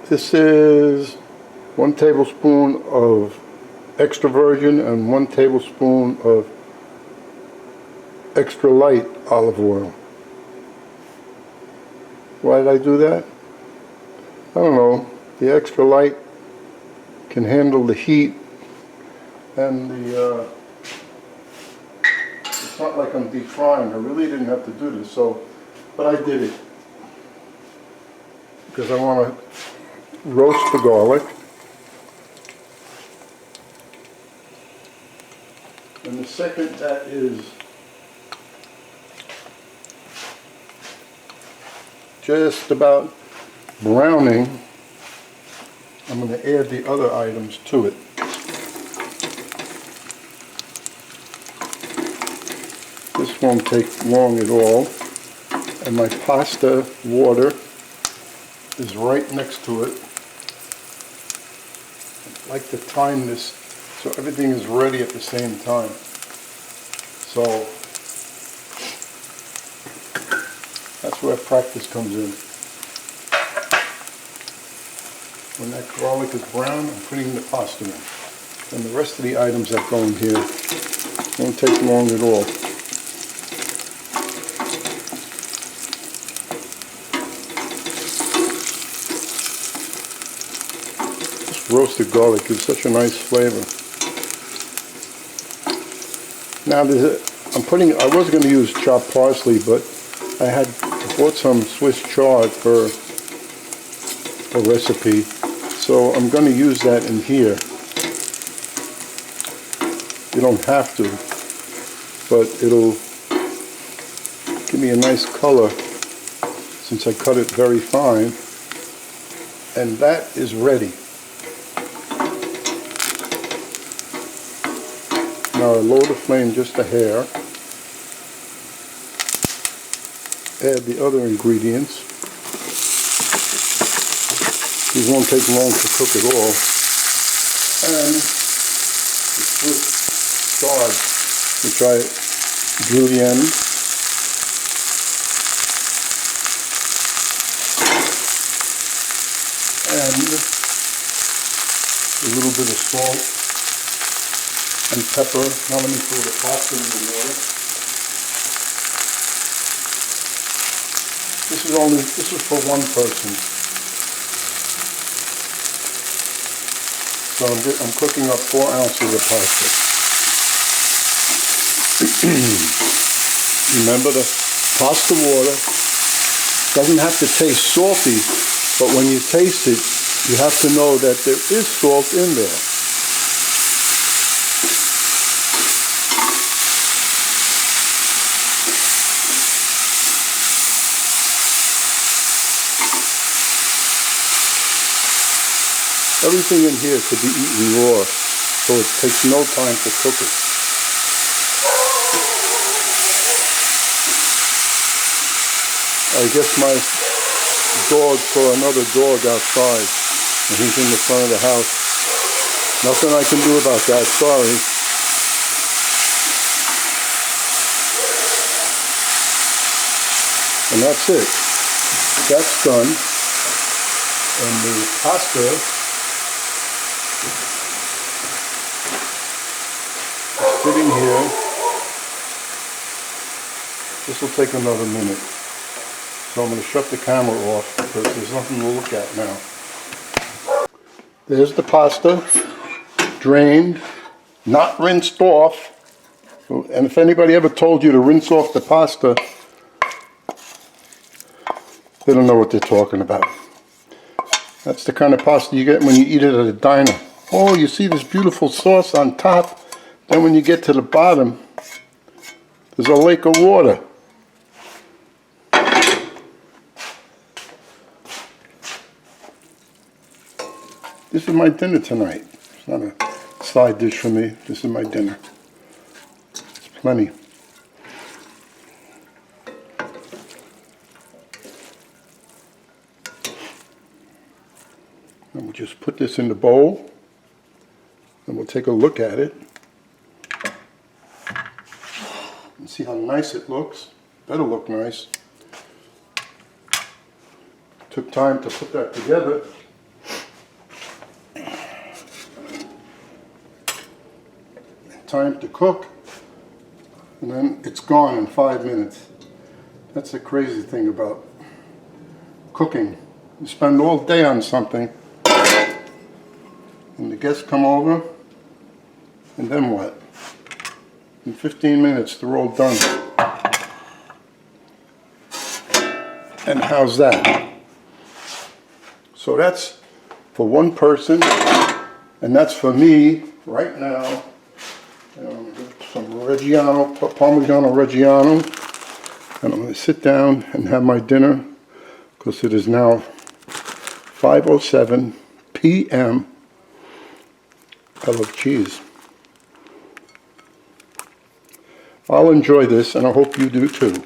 This is 1 tablespoon of extra virgin and 1 tablespoon of extra light olive oil. Why did I do that? I don't know. The extra light can handle the heat, and it's not like I'm deep frying. I really didn't have to do this, but I did it because I want to roast the garlic. And the second that is just about browning, I'm going to add the other items to it. This won't take long at all, and my pasta water is right next to it. I like to time this so everything is ready at the same time. So that's where practice comes in. When that garlic is brown, I'm putting the pasta in. And the rest of the items that go in here won't take long at all. This roasted garlic gives such a nice flavor. Now I was going to use chopped parsley, but I bought some Swiss chard for a recipe, so I'm going to use that in here. You don't have to, but it'll give me a nice color since I cut it very fine. And that is ready. Now I lower the flame just a hair. Add the other ingredients. These won't take long to cook at all. And the Swiss chard, which I julienne. And a little bit of salt and pepper. Now let me throw the pasta in the water. This is for one person. So I'm cooking up 4 ounces of pasta. Remember, the pasta water doesn't have to taste salty, but when you taste it, you have to know that there is salt in there. Everything in here could be eaten raw, so it takes no time to cook it. I guess my dog saw another dog outside, and he's in the front of the house. Nothing I can do about that, sorry. And that's it. That's done. And the pasta sitting here. This will take another minute. So I'm going to shut the camera off because there's nothing to look at now. There's the pasta, drained, not rinsed off. And if anybody ever told you to rinse off the pasta, they don't know what they're talking about. That's the kind of pasta you get when you eat it at a diner. Oh, you see this beautiful sauce on top. Then when you get to the bottom, there's a lake of water. This is my dinner tonight. It's not a side dish for me. This is my dinner. It's plenty. And we'll just put this in the bowl, and we'll take a look at it and see how nice it looks. Better look nice. Took time to put that together. time to cook, and then it's gone in 5 minutes. That's the crazy thing about cooking. You spend all day on something, and the guests come over, and then what? In 15 minutes, they're all done. And how's that? So that's for one person, and that's for me right now. Some Reggiano, Parmesan Reggiano, and I'm going to sit down and have my dinner because it is now 5:07 p.m. I love cheese. I'll enjoy this, and I hope you do too.